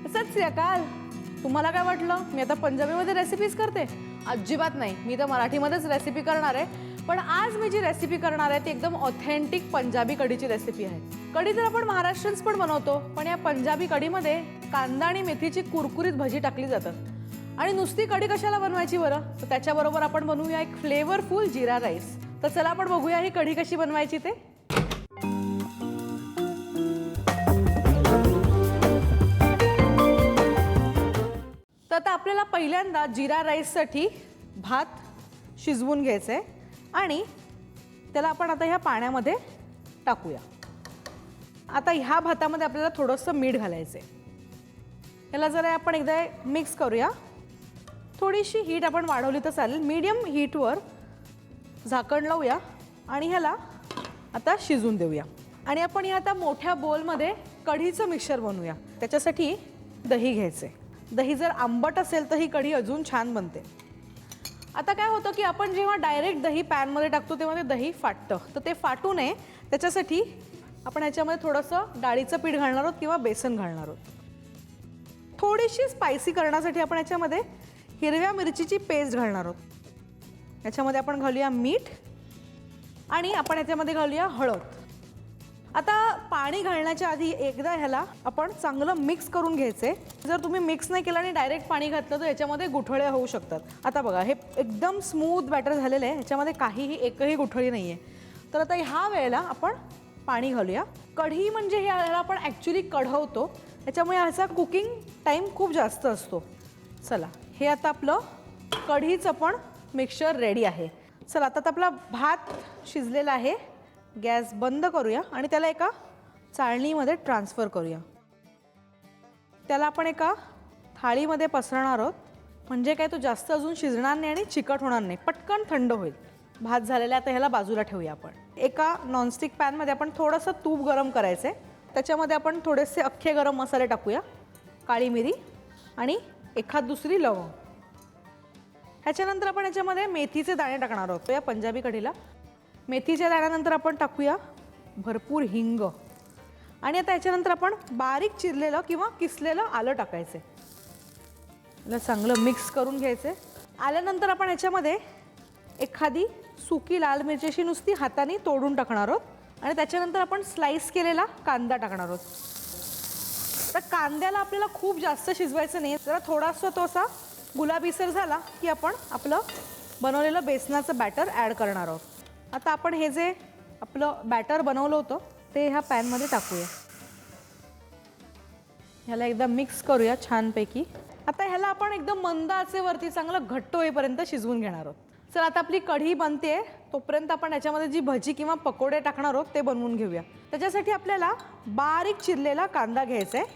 सत श्री अकाल. तुम्हाला काय वाटलं मी आता पंजाबीमध्ये रेसिपीज करते? अजिबात नाही. मी तर मराठीमध्येच रेसिपी करणार आहे. पण आज मी जी रेसिपी करणार आहे ती एकदम ऑथेंटिक पंजाबी कढीची रेसिपी आहे. कढी तर आपण महाराष्ट्रीयन्स पण बनवतो, पण या पंजाबी कढीमध्ये कांदा आणि मेथीची कुरकुरीत भजी टाकली जातात. आणि नुसती कढी कशाला बनवायची बरं? तर त्याच्याबरोबर आपण बनवूया एक फ्लेवरफुल जीरा राईस. तर चला आपण बघूया ही कढी कशी बनवायची ते. तर आता आपल्याला पहिल्यांदा जीरा राईससाठी भात शिजवून घ्यायचं आहे आणि त्याला आपण आता ह्या पाण्यामध्ये टाकूया. आता ह्या भातामध्ये आपल्याला थोडंसं मीठ घालायचं आहे. याला जरा आपण एकदा मिक्स करूया. थोडीशी हीट आपण वाढवली तर चालेल. मीडियम हीटवर झाकण लावूया आणि ह्याला आता शिजून देऊया. आणि आपण ह्या आता मोठ्या बोलमध्ये कढीचं मिक्सचर बनवूया. त्याच्यासाठी दही घ्यायचं आहे. दही जर आंबट असेल तर ही कढी अजून छान बनते. आता काय होतं की आपण जेव्हा डायरेक्ट दही पॅनमध्ये टाकतो तेव्हा ते दही फाटतं. तर ते फाटू नये त्याच्यासाठी आपण ह्याच्यामध्ये थोडंसं डाळीचं पीठ घालणार आहोत किंवा बेसन घालणार आहोत. थोडीशी स्पायसी करण्यासाठी आपण ह्याच्यामध्ये हिरव्या मिरचीची पेस्ट घालणार आहोत. ह्याच्यामध्ये आपण घालूया मीठ आणि आपण ह्याच्यामध्ये घालूया हळद. आता पाणी घालण्याच्या आधी एकदा ह्याला आपण चांगलं मिक्स करून घ्यायचं आहे. जर तुम्ही मिक्स नाही केलं आणि डायरेक्ट पाणी घातलं तर ह्याच्यामध्ये गुठळे होऊ शकतात. आता बघा हे एकदम स्मूथ बॅटर झालेलं आहे. ह्याच्यामध्ये काहीही एकही गुठळी नाही आहे. तर आता ह्या वेळेला आपण पाणी घालूया. कढी म्हणजे ह्याला आपण ॲक्च्युली कढवतो, त्याच्यामुळे ह्याचा कुकिंग टाईम खूप जास्त असतो. चला हे आता आपलं कढीचं पण मिक्सचर रेडी आहे. चला आता आपला भात शिजलेला आहे. गॅस बंद करूया आणि त्याला एका चाळणीमध्ये ट्रान्सफर करूया. त्याला आपण एका थाळीमध्ये पसरणार आहोत. म्हणजे काय तो जास्त अजून शिजणार नाही आणि चिकट होणार नाही. पटकन थंड होईल. भात झालेला आता ह्याला बाजूला ठेवूया. आपण एका नॉनस्टिक पॅनमध्ये आपण थोडंसं तूप गरम करायचं आहे. त्याच्यामध्ये आपण थोडेसे अख्खे गरम मसाले टाकूया. काळी मिरी आणि एखाद दुसरी लवंग. ह्याच्यानंतर आपण ह्याच्यामध्ये मेथीचे दाणे टाकणार आहोत. या पंजाबी कढीला मेथीच्या दाण्यानंतर आपण टाकूया भरपूर हिंग. आणि आता याच्यानंतर आपण बारीक चिरलेलं किंवा किसलेलं आलं टाकायचं. याला चांगलं मिक्स करून घ्यायचं. आल्यानंतर आपण ह्याच्यामध्ये एखादी सुकी लाल मिरची नुसती हाताने तोडून टाकणार आहोत. आणि त्याच्यानंतर आपण स्लाइस केलेला कांदा टाकणार आहोत. तर कांद्याला आपल्याला खूप जास्त शिजवायचं नाही. जरा थोडासा तो असा गुलाबीसर झाला की आपण आपलं बनवलेलं बेसनाचं बॅटर ॲड करणार आहोत. आता आपण हे जे आपलं बॅटर बनवलं होतं ते ह्या पॅनमध्ये टाकूया. ह्याला एकदा मिक्स करूया छानपैकी. आता ह्याला आपण एकदम मंद आचेवरती चांगलं घट्ट होईपर्यंत शिजवून घेणार आहोत. चला आता आपली कढी बनते तोपर्यंत आपण याच्यामध्ये जी भजी किंवा पकोडे टाकणार आहोत ते बनवून घेऊया. त्याच्यासाठी आपल्याला बारीक चिरलेला कांदा घ्यायचा आहे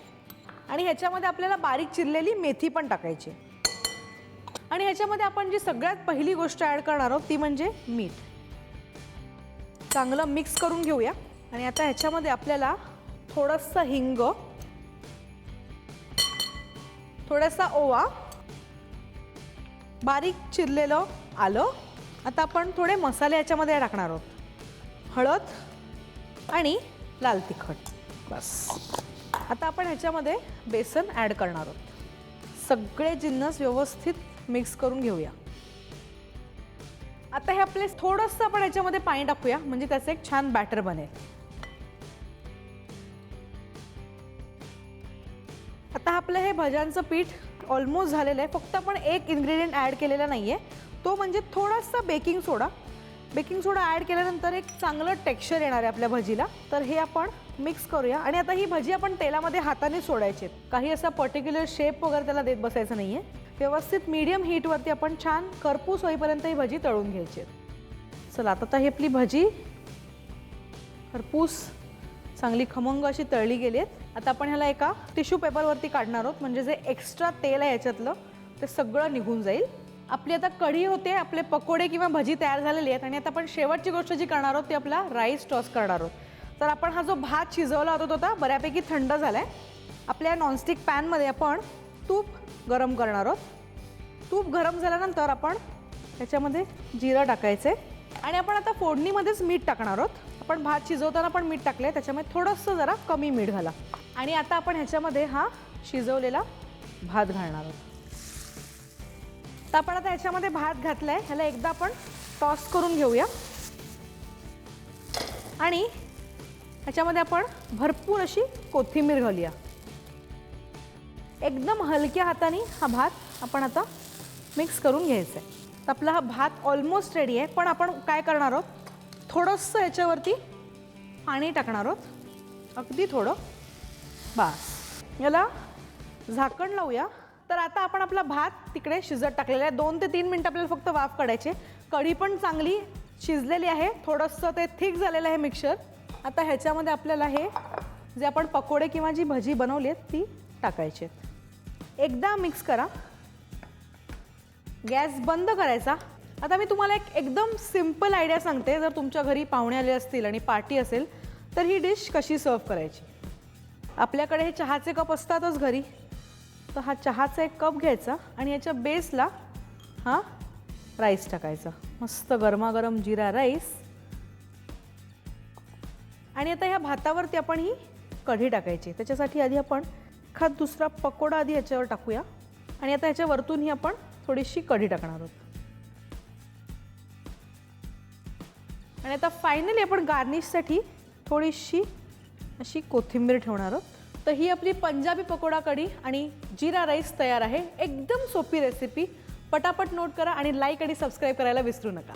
आणि ह्याच्यामध्ये आपल्याला बारीक चिरलेली मेथी पण टाकायची. आणि ह्याच्यामध्ये आपण जी सगळ्यात पहिली गोष्ट ॲड करणार आहोत ती म्हणजे मीठ. चांगलं मिक्स करून घेऊया. आणि आता ह्याच्यामध्ये आपल्याला थोडंसं हिंग, थोडासा ओवा, बारीक चिरलेलं आलं. आता आपण थोडे मसाले ह्याच्यामध्ये टाकणार आहोत. हळद आणि लाल तिखट. बस. आता आपण ह्याच्यामध्ये बेसन ॲड करणार आहोत. सगळे जिन्नस व्यवस्थित मिक्स करून घेऊया. आता हे आपले थोडंसं आपण ह्याच्यामध्ये पाणी टाकूया म्हणजे त्याचं एक छान बॅटर बनेल. आता आपलं हे भज्यांचं पीठ ऑलमोस्ट झालेलं आहे. फक्त आपण एक इन्ग्रेडियंट ॲड केलेला नाही आहे, तो म्हणजे थोडासा बेकिंग सोडा. बेकिंग सोडा ॲड केल्यानंतर एक चांगलं टेक्स्चर येणार आहे आपल्या भजीला. तर हे आपण मिक्स करूया. आणि आता ही भजी आपण तेलामध्ये हाताने सोडायची. काही असा पर्टिक्युलर शेप वगैरे त्याला देत बसायचं नाही आहे. व्यवस्थित मीडियम हीटवरती आपण छान करपूस होईपर्यंत ही भजी तळून घ्यायची. चला आता ही आपली भजी करपूस चांगली खमंग अशी तळली गेली आहेत. आता आपण ह्याला एका टिश्यू पेपरवरती काढणार आहोत म्हणजे जे एक्स्ट्रा तेल आहे याच्यातलं ते सगळं निघून जाईल. आपली आता कढी होते, आपले पकोडे किंवा भजी तयार झालेली आहेत. आणि आता आपण शेवटची गोष्ट जी करणार आहोत ती आपला राईस टॉस करणार आहोत. तर आपण हा जो भात शिजवला होता तो आता बऱ्यापैकी थंड झाला आहे. आपल्या नॉनस्टिक पॅनमध्ये आपण तूप गरम करणार आहोत. तूप गरम झाल्यानंतर आपण त्याच्यामध्ये जिरं टाकायचं आहे आणि आपण आता फोडणीमध्येच मीठ टाकणार आहोत. आपण भात शिजवताना पण मीठ टाकले, त्याच्यामुळे थोडंसं जरा कमी मीठ घाला. आणि आता आपण ह्याच्यामध्ये हा शिजवलेला भात घालणार आहोत. तर आपण आता याच्यामध्ये भात घातलाय, ह्याला एकदा आपण टॉस करून घेऊया आणि ह्याच्यामध्ये आपण भरपूर अशी कोथिंबीर घालूया. एकदम हलक्या हाताने हा भात आपण आता मिक्स करून घ्यायचा आहे. तर आपला हा भात ऑलमोस्ट रेडी आहे, पण आपण काय करणार आहोत, थोडंसं याच्यावरती पाणी टाकणार आहोत, अगदी थोडं बस. याला झाकण लावूया. तर आता आपण आपला भात तिकडे शिजत टाकलेला आहे. 2 ते 3 मिनटं आपल्याला फक्त वाफ काढायचे. कढी पण चांगली शिजलेली आहे, थोडंसं ते थिक झालेलं आहे मिक्सचर. आता ह्याच्यामध्ये आपल्याला हे जे आपण पकोडे किंवा जी भजी बनवली आहेत ती टाकायची आहेत. एकदा मिक्स करा, गॅस बंद करायचा. आता मी तुम्हाला एकदम सिंपल आयडिया सांगते. जर तुमच्या घरी पाहुणे आले असतील आणि पार्टी असेल तर ही डिश कशी सर्व करायची. आपल्याकडे हे चहाचे कप असतातच घरी. तर हा चहाचा एक कप घ्यायचा आणि याच्या बेसला हा राईस टाकायचा, मस्त गरमागरम जिरा राईस. आणि आता ह्या भातावरती आपण ही कढी टाकायची. त्याच्यासाठी आधी आपण एखाद दुसरा पकोडा आधी याच्यावर टाकूया आणि आता ह्याच्या वरतून ही आपण थोडीशी कढी टाकणार आहोत. आणि आता फायनली आपण गार्निशसाठी थोडीशी अशी कोथिंबीर ठेवणार आहोत. तर ही आपली पंजाबी पकोडा कढी आणि जिरा राईस तयार आहे. एकदम सोपी रेसिपी. पटापट नोट करा आणि लाईक आणि सबस्क्राईब करायला विसरू नका.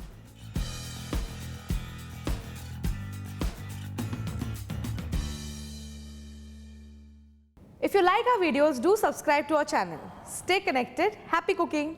If you like our videos, do subscribe to our channel. Stay connected. Happy cooking!